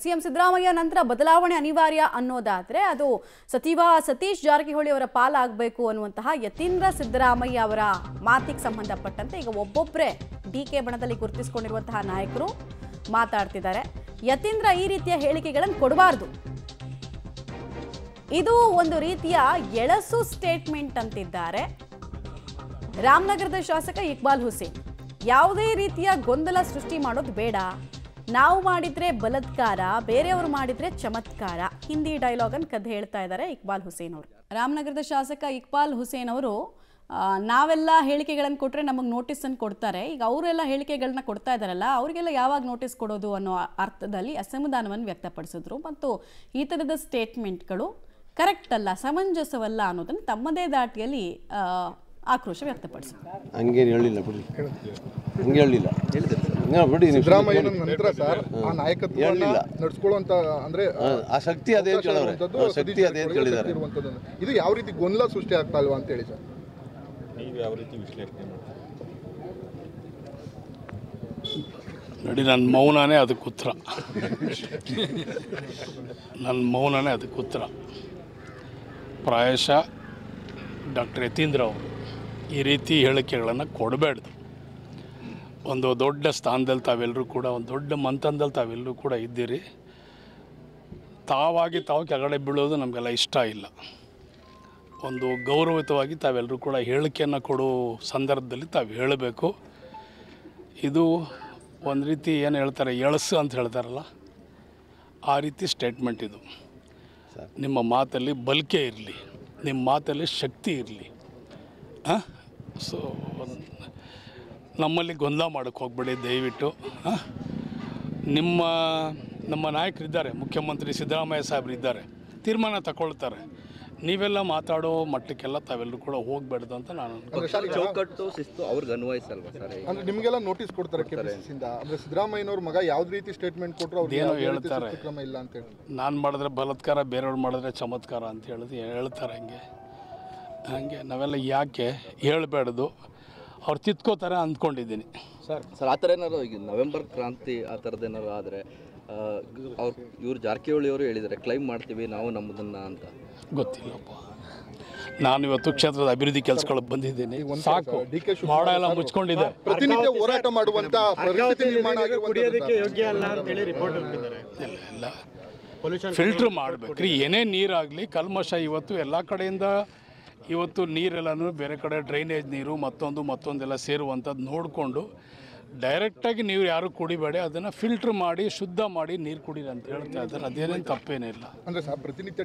CM Siddaramaiah ನಂತರ ಬದಲಾವಣೆ ಅನಿವಾರ್ಯ ಅನ್ನೋದಾದ್ರೆ ಅದು ಸಚಿವ ಸತೀಶ್ ಜಾರಕಿಹೊಳಿ ಅವರ ಪಾಲಾಗಬೇಕು ಅನ್ನುವಂತಹ ಯತೀಂದ್ರ ಸಿದ್ದರಾಮಯ್ಯ ಅವರ ಮಾತಿಗೆ ಸಂಬಂಧಪಟ್ಟಂತೆ ಈಗ ಒಬ್ಬೊಬ್ಬರೇ ಡಿಕೆ ಬಣದಲ್ಲಿ ಗುರುತಿಸಿಕೊಂಡಿರುವಂತಹ ನಾಯಕರು ಮಾತಾಡ್ತಿದ್ದಾರೆ. ಯತೀಂದ್ರ ಈ ರೀತಿಯ ಹೇಳಿಕೆಗಳನ್ನು ಕೊಡಬಾರದು, ಇದು ಒಂದು ರೀತಿಯ ಎಳಸು ಸ್ಟೇಟ್ಮೆಂಟ್ ಅಂತಿದ್ದಾರೆ. ರಾಮನಗರದ ಶಾಸಕ ಇಕ್ಬಾಲ್ ಹುಸೇನ್ ಯಾವುದೇ ರೀತಿಯ ಗೊಂದಲ ಸೃಷ್ಟಿ ಮಾಡೋದು ಬೇಡ, ನಾವು ಮಾಡಿದ್ರೆ ಬಲಾತ್ಕಾರ, ಬೇರೆಯವರು ಮಾಡಿದ್ರೆ ಚಮತ್ಕಾರ, ಹಿಂದಿ ಡೈಲಾಗ್ ಅನ್ನು ಕದ್ದು ಹೇಳ್ತಾ ಇದ್ದಾರೆ ಇಕ್ಬಾಲ್ ಹುಸೇನ್ ಅವರು. ರಾಮನಗರದ ಶಾಸಕ ಇಕ್ಬಾಲ್ ಹುಸೇನ್ ಅವರು ನಾವೆಲ್ಲ ಹೇಳಿಕೆಗಳನ್ನು ಕೊಟ್ಟರೆ ನಮಗೆ ನೋಟಿಸನ್ನು ಕೊಡ್ತಾರೆ, ಈಗ ಅವರೆಲ್ಲ ಹೇಳಿಕೆಗಳನ್ನ ಕೊಡ್ತಾ ಇದ್ದಾರಲ್ಲ ಅವರಿಗೆಲ್ಲ ಯಾವಾಗ ನೋಟಿಸ್ ಕೊಡೋದು ಅನ್ನೋ ಅರ್ಥದಲ್ಲಿ ಅಸಮಾಧಾನವನ್ನು ವ್ಯಕ್ತಪಡಿಸಿದ್ರು. ಮತ್ತು ಈ ಥರದ ಸ್ಟೇಟ್ಮೆಂಟ್ಗಳು ಕರೆಕ್ಟ್ ಅಲ್ಲ, ಸಮಂಜಸವಲ್ಲ ಅನ್ನೋದನ್ನು ತಮ್ಮದೇ ದಾಟಿಯಲ್ಲಿ ಆಕ್ರೋಶ ವ್ಯಕ್ತಪಡಿಸಿದ್ರು. ಹಂಗೇನು ಹೇಳಿಲ್ಲ ಬಿಡಿ, ಹಂಗೆ ಹೇಳಿಲ್ಲ ಬಿಡಿ. ಸಿದ್ದರಾಮಯ್ಯನ ನಂತರ ಸರ್ ಆ ನಾಯಕತ್ವವನ್ನು ನಡೆಸ್ಕೊಳ್ಳುವಂತ ಅಂದ್ರೆ ಆ ಶಕ್ತಿ ಅದೇ ಅಂತ ಹೇಳಿದ್ದಾರೆ, ಶಕ್ತಿ ಅದೇ ಅಂತ ಹೇಳಿದ್ದಾರೆ. ಇದು ಯಾವ ರೀತಿ ಗೊಂದಲ ಸೃಷ್ಟಿ ಆಗ್ತಾ ಇಲ್ವಾ ಅಂತ ಹೇಳಿ ಸರ್ ನೀವು ಯಾವ ರೀತಿ ವಿಶ್ಲೇಷಣೆ ಮಾಡ್ತೀರಿ? ನೋಡಿ, ನನ್ನ ಮೌನನೇ ಅದಕ್ಕೆ ಉತ್ತರ. ನನ್ನ ಮೌನನೇ ಅದಕ್ಕೆ ಉತ್ತರ. ಪ್ರಾಯಶಃ ಡಾಕ್ಟರ್ ಯತೀಂದ್ರ ಅವರು ಈ ರೀತಿ ಹೇಳಿಕೆಗಳನ್ನು ಕೊಡಬೇಡ್ದು. ಒಂದು ದೊಡ್ಡ ಸ್ಥಾನದಲ್ಲಿ ತಾವೆಲ್ಲರೂ ಕೂಡ, ಒಂದು ದೊಡ್ಡ ಮಂಥನದಲ್ಲಿ ತಾವೆಲ್ಲರೂ ಕೂಡ ಇದ್ದೀರಿ. ತಾವಾಗಿ ತಾವು ಕೆಳಗಡೆ ಬೀಳೋದು ನಮಗೆಲ್ಲ ಇಷ್ಟ ಇಲ್ಲ. ಒಂದು ಗೌರವಿತವಾಗಿ ತಾವೆಲ್ಲರೂ ಕೂಡ ಹೇಳಿಕೆಯನ್ನು ಕೊಡೋ ಸಂದರ್ಭದಲ್ಲಿ ತಾವು ಹೇಳಬೇಕು. ಇದು ಒಂದು ರೀತಿ ಏನು ಹೇಳ್ತಾರೆ, ಎಳಸು ಅಂತ ಹೇಳ್ತಾರಲ್ಲ, ಆ ರೀತಿ ಸ್ಟೇಟ್ಮೆಂಟ್ ಇದು. ನಿಮ್ಮ ಮಾತಲ್ಲಿ ಬಲ್ಕೆ ಇರಲಿ, ನಿಮ್ಮ ಮಾತಲ್ಲಿ ಶಕ್ತಿ ಇರಲಿ. ಸೊ ನಮ್ಮಲ್ಲಿ ಗೊಂದಲ ಮಾಡೋಕ್ಕೆ ಹೋಗ್ಬೇಡಿ ದಯವಿಟ್ಟು. ನಮ್ಮ ನಾಯಕರಿದ್ದಾರೆ, ಮುಖ್ಯಮಂತ್ರಿ ಸಿದ್ದರಾಮಯ್ಯ ಸಾಹೇಬ್ರು ಇದ್ದಾರೆ, ತೀರ್ಮಾನ ತಗೊಳ್ತಾರೆ. ನೀವೆಲ್ಲ ಮಾತಾಡೋ ಮಟ್ಟಕ್ಕೆಲ್ಲ ತಾವೆಲ್ಲರೂ ಕೂಡ ಹೋಗ್ಬೇಡ್ದು ಅಂತ ನಾನು ಚೌಕಟ್ಟು ಶಿಸ್ತು ಅವ್ರಿಗೆ ಅನ್ವಯಿಸಲ್ವಾ ಸರ್? ಅಂದ್ರೆ ನಿಮಗೆಲ್ಲ ನೋಟಿಸ್ ಕೊಡ್ತಾರೆ ಕೆಪಿಸಿಸಿಯಿಂದ, ಅಂದ್ರೆ ಸಿದ್ದರಾಮಯ್ಯನವ್ರ ಮಗ ಯಾವ್ದು ರೀತಿ ಸ್ಟೇಟ್ಮೆಂಟ್ ಕೊಟ್ಟರು ಅವ್ರು ಏನೋ ಹೇಳ್ತಾರೆ, ಕ್ರಮ ಇಲ್ಲ ಅಂತ ಹೇಳಿ. ನಾನು ಮಾಡಿದ್ರೆ ಬಲಾತ್ಕಾರ, ಬೇರೆಯವ್ರು ಮಾಡಿದ್ರೆ ಚಮತ್ಕಾರ ಅಂತ ಹೇಳ್ತಾರೆ. ಹಂಗೆ ನಾವೆಲ್ಲ ಯಾಕೆ ಹೇಳಬೇಡ್ದು, ಅವ್ರು ತಿತ್ಕೋತಾರೆ ಅಂದ್ಕೊಂಡಿದ್ದೀನಿ ಸರ್. ಆ ಥರ ಏನಾರು ಈಗ ನವೆಂಬರ್ ಕ್ರಾಂತಿ ಆ ಥರದ್ದು ಏನಾರು ಆದರೆ ಇವ್ರು ಜಾರಕಿಹೊಳಿ ಅವರು ಹೇಳಿದ್ದಾರೆ ಕ್ಲೈಮ್ ಮಾಡ್ತೀವಿ ನಾವು ನಮ್ಮದನ್ನು ಅಂತ. ಗೊತ್ತಿಲ್ಲಪ್ಪ, ನಾನು ಇವತ್ತು ಕ್ಷೇತ್ರದ ಅಭಿವೃದ್ಧಿ ಕೆಲಸಗಳಿಗೆ ಬಂದಿದ್ದೀನಿ, ಸಾಕು. ಮಾಡ ಎಲ್ಲ ಮುಚ್ಕೊಂಡಿದೆ. ಪ್ರತಿನಿತ್ಯ ಹೋರಾಟ ಮಾಡುವಂತ ಪರಿಸ್ಥಿತಿ ನಿರ್ಮಾಣ ಇಲ್ಲ, ಫಿಲ್ಟ್ರ್ ಮಾಡಬೇಕ್ರಿ. ಏನೇ ನೀರಾಗಲಿ ಕಲ್ಮಶ. ಇವತ್ತು ಎಲ್ಲ ಕಡೆಯಿಂದ ಇವತ್ತು ನೀರೆಲ್ಲನೂ ಬೇರೆ ಕಡೆ ಡ್ರೈನೇಜ್ ನೀರು ಮತ್ತೊಂದೆಲ್ಲ ಸೇರುವಂಥದ್ದು ನೋಡಿಕೊಂಡು ಡೈರೆಕ್ಟಾಗಿ ನೀವು ಯಾರು ಕುಡಿಬೇಡಿ, ಅದನ್ನು ಫಿಲ್ಟ್ರ್ ಮಾಡಿ ಶುದ್ಧ ಮಾಡಿ ನೀರು ಕುಡೀರಿ ಅಂತ ಹೇಳ್ತಾ ಇದ್ದಾರೆ. ಅದೇನೇನು ತಪ್ಪೇನಿಲ್ಲ. ಅಂದರೆ ಸರ್ ಪ್ರತಿನಿತ್ಯ